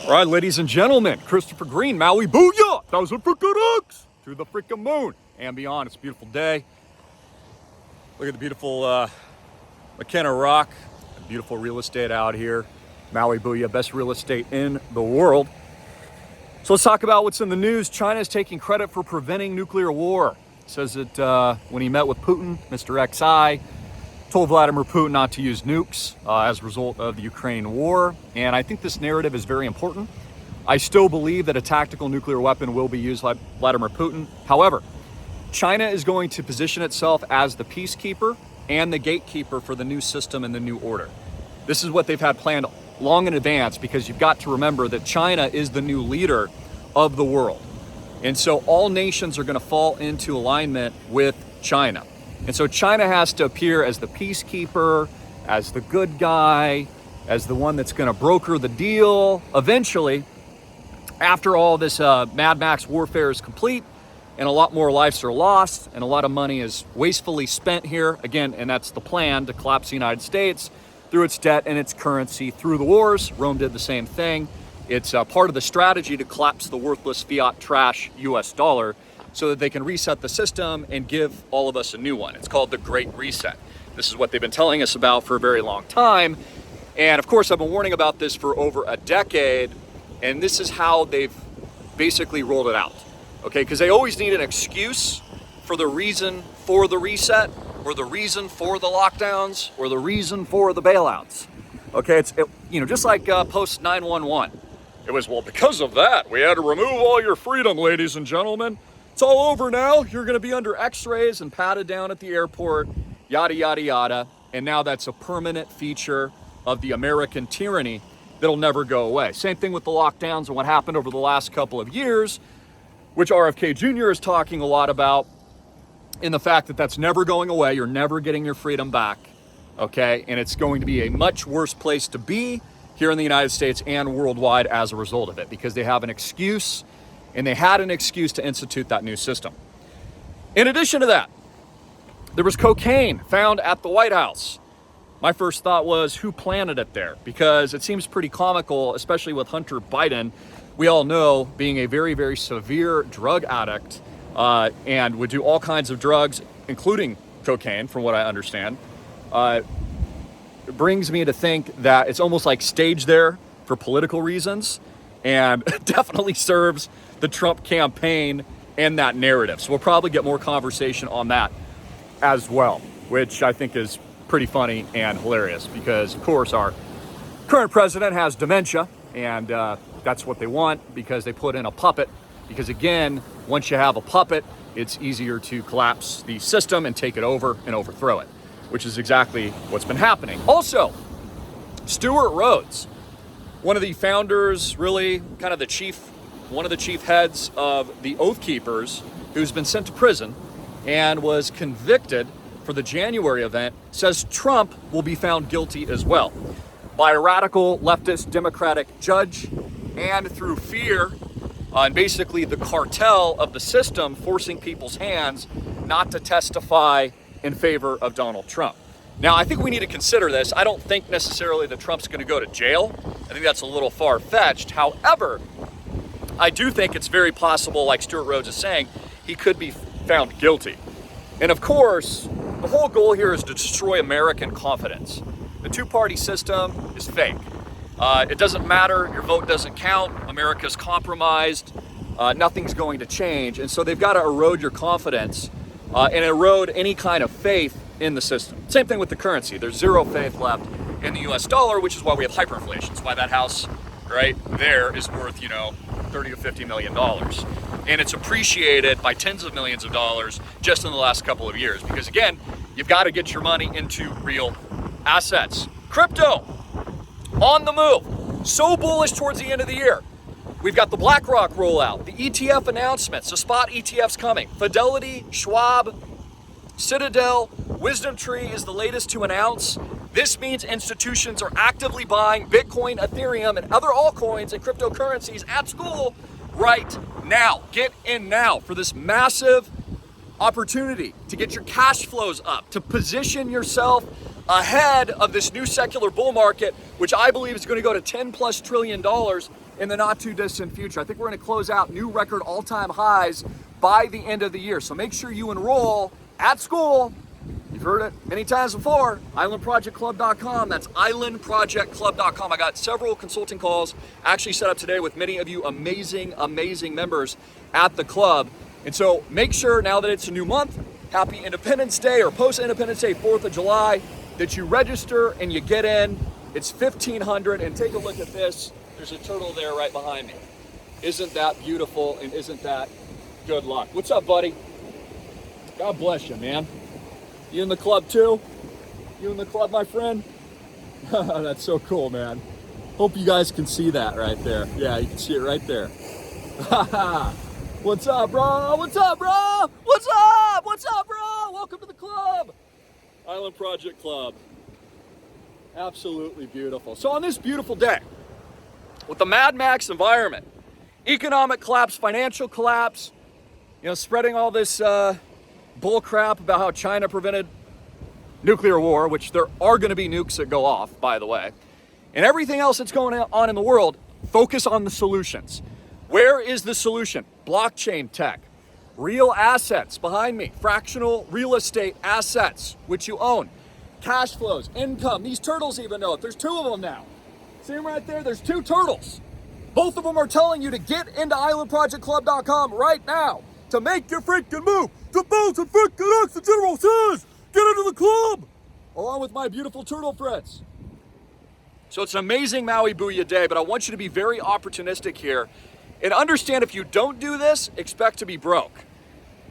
All right, ladies and gentlemen, Christopher Greene, Maui Booyah, 1,000 frickin' X to the frickin' moon and beyond. It's a beautiful day. Look at the beautiful McKenna Rock, beautiful real estate out here. Maui Booyah, best real estate in the world. So let's talk about what's in the news. China is taking credit for preventing nuclear war. It says that when he met with Putin, Mr. XI told Vladimir Putin not to use nukes as a result of the Ukraine war. And I think this narrative is very important. I still believe that a tactical nuclear weapon will be used by Vladimir Putin. However, China is going to position itself as the peacekeeper and the gatekeeper for the new system and the new order. This is what they've had planned long in advance, because you've got to remember that China is the new leader of the world. And so all nations are going to fall into alignment with China. And so China has to appear as the peacekeeper, as the good guy, as the one that's going to broker the deal. Eventually, after all this Mad Max warfare is complete and a lot more lives are lost and a lot of money is wastefully spent here, again, and that's the plan, to collapse the United States through its debt and its currency through the wars. Rome did the same thing. It's part of the strategy to collapse the worthless fiat trash US dollar so that they can reset the system and give all of us a new one. It's called the Great Reset. This is what they've been telling us about for a very long time. And of course, I've been warning about this for over a decade, and this is how they've basically rolled it out. Okay, because they always need an excuse for the reason for the reset, or the reason for the lockdowns, or the reason for the bailouts. Okay, it's just like post 9/11. It was, well, because of that, we had to remove all your freedom, ladies and gentlemen. It's all over now. You're going to be under x-rays and patted down at the airport, yada, yada, yada. And now that's a permanent feature of the American tyranny that'll never go away. Same thing with the lockdowns and what happened over the last couple of years, which RFK Jr. is talking a lot about, in the fact that that's never going away. You're never getting your freedom back, okay? And it's going to be a much worse place to be here in the United States and worldwide as a result of it, because they have an excuse, and they had an excuse to institute that new system. In addition to that, there was cocaine found at the White House. My first thought was, who planted it there? Because it seems pretty comical, especially with Hunter Biden. We all know, being a very, very severe drug addict, and would do all kinds of drugs, including cocaine, from what I understand. It brings me to think that it's almost like staged there for political reasons, and definitely serves the Trump campaign and that narrative. So we'll probably get more conversation on that as well, which I think is pretty funny and hilarious, because of course our current president has dementia, and that's what they want, because they put in a puppet. Because again, once you have a puppet, it's easier to collapse the system and take it over and overthrow it, which is exactly what's been happening. Also, Stewart Rhodes, one of the founders, really kind of one of the chief heads of the Oath Keepers, who's been sent to prison and was convicted for the January event, says Trump will be found guilty as well by a radical leftist Democratic judge, and through fear and basically the cartel of the system forcing people's hands not to testify in favor of Donald Trump. Now, I think we need to consider this. I don't think necessarily that Trump's going to go to jail. I think that's a little far-fetched. However, I do think it's very possible, like Stewart Rhodes is saying, he could be found guilty. And of course, the whole goal here is to destroy American confidence. The two-party system is fake. It doesn't matter. Your vote doesn't count. America's compromised. Nothing's going to change. And so they've got to erode your confidence and erode any kind of faith in the system. Same thing with the currency. There's zero faith left in the US dollar, which is why we have hyperinflation. It's why that house right there is worth, 30 to 50 million dollars. And it's appreciated by tens of millions of dollars just in the last couple of years. Because again, you've got to get your money into real assets. Crypto, on the move. So bullish towards the end of the year. We've got the BlackRock rollout, the ETF announcements, the spot ETFs coming. Fidelity, Schwab, Citadel, Wisdom Tree is the latest to announce. This means institutions are actively buying Bitcoin, Ethereum, and other altcoins and cryptocurrencies at school right now. Get in now for this massive opportunity to get your cash flows up, to position yourself ahead of this new secular bull market, which I believe is going to go to $10+ trillion in the not too distant future. I think we're going to close out new record all-time highs by the end of the year. So make sure you enroll at school. You've heard it many times before, islandprojectclub.com. That's islandprojectclub.com. I got several consulting calls actually set up today with many of you amazing, amazing members at the club. And so make sure now that it's a new month, happy Independence Day or post-Independence Day, 4th of July, that you register and you get in. It's $1,500, and take a look at this. There's a turtle there right behind me. Isn't that beautiful, and isn't that good luck? What's up, buddy? God bless you, man. You in the club too? You in the club, my friend? That's so cool, man. Hope you guys can see that right there. Yeah, you can see it right there. What's up, bro? What's up, bro? What's up? What's up, bro? Welcome to the club. Island Project Club. Absolutely beautiful. So on this beautiful day, with the Mad Max environment, economic collapse, financial collapse, spreading all this bull crap about how China prevented nuclear war, which there are going to be nukes that go off, by the way, and everything else that's going on in the world, focus on the solutions. Where is the solution? Blockchain tech, real assets behind me, fractional real estate assets, which you own, cash flows, income. These turtles even know it. There's 2 of them now. See them right there? There's 2 turtles. Both of them are telling you to get into islandprojectclub.com right now to make your freaking move. The boats and freaking X, the general says, get into the club, along with my beautiful turtle friends. So it's an amazing Maui Booyah day, but I want you to be very opportunistic here and understand, if you don't do this, expect to be broke.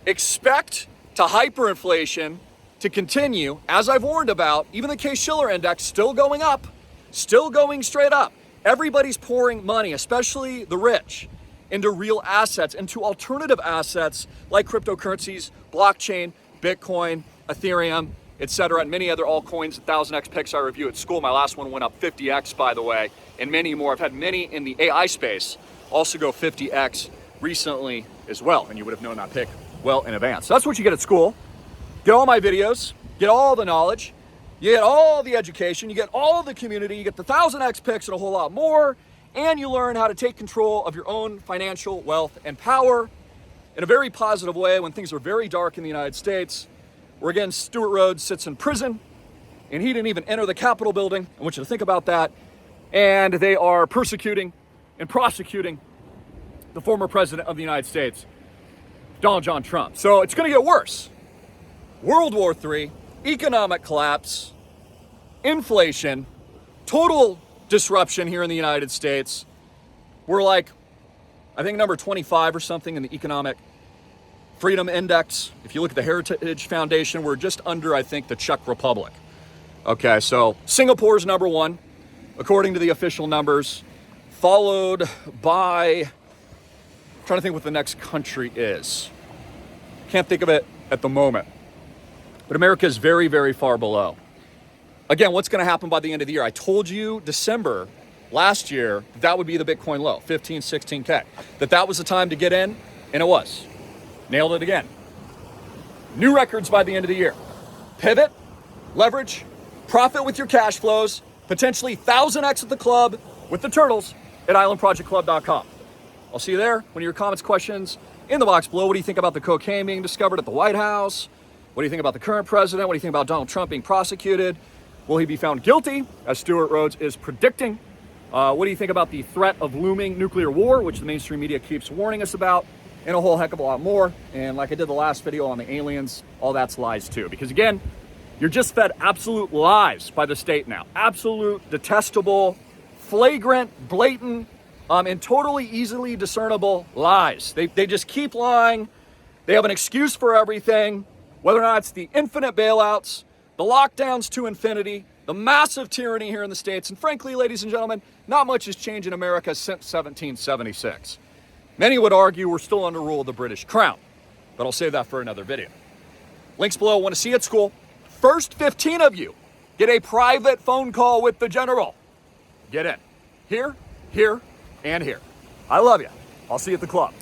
Expect to hyperinflation to continue, as I've warned about. Even the Case-Shiller index still going up, still going straight up. Everybody's pouring money, especially the rich, into real assets, into alternative assets like cryptocurrencies, blockchain, Bitcoin, Ethereum, etc., and many other altcoins, 1000x picks I review at school. My last one went up 50x, by the way, and many more. I've had many in the AI space also go 50x recently as well, and you would have known that pick well in advance. So that's what you get at school. Get all my videos, get all the knowledge, you get all the education, you get all the community, you get the 1000x picks and a whole lot more, and you learn how to take control of your own financial wealth and power in a very positive way when things are very dark in the United States, where again, Stuart Rhodes sits in prison and he didn't even enter the Capitol building. I want you to think about that. And they are persecuting and prosecuting the former president of the United States, Donald John Trump. So it's going to get worse. World War III, economic collapse, inflation, total disruption here in the United States. We're like, I think number 25 or something in the Economic Freedom Index. If you look at the Heritage Foundation, we're just under, I think, the Czech Republic. Okay, so Singapore's number 1, according to the official numbers, followed by, I'm trying to think what the next country is. Can't think of it at the moment. But America is very, very far below. Again, what's going to happen by the end of the year? I told you December last year that would be the Bitcoin low, 15, 16K. That was the time to get in, and it was. Nailed it again. New records by the end of the year. Pivot, leverage, profit with your cash flows, potentially 1000x at the club with the turtles at islandprojectclub.com. I'll see you there. One of your comments, questions in the box below. What do you think about the cocaine being discovered at the White House? What do you think about the current president? What do you think about Donald Trump being prosecuted? Will he be found guilty, as Stuart Rhodes is predicting? What do you think about the threat of looming nuclear war, which the mainstream media keeps warning us about, and a whole heck of a lot more? And like I did the last video on the aliens, all that's lies too. Because again, you're just fed absolute lies by the state now. Absolute, detestable, flagrant, blatant, and totally easily discernible lies. They just keep lying. They have an excuse for everything, whether or not it's the infinite bailouts, the lockdowns to infinity, the massive tyranny here in the States, and frankly, ladies and gentlemen, not much has changed in America since 1776. Many would argue we're still under rule of the British Crown, but I'll save that for another video. Links below. Want to see you at school. First 15 of you get a private phone call with the general. Get in. Here, here, and here. I love you. I'll see you at the club.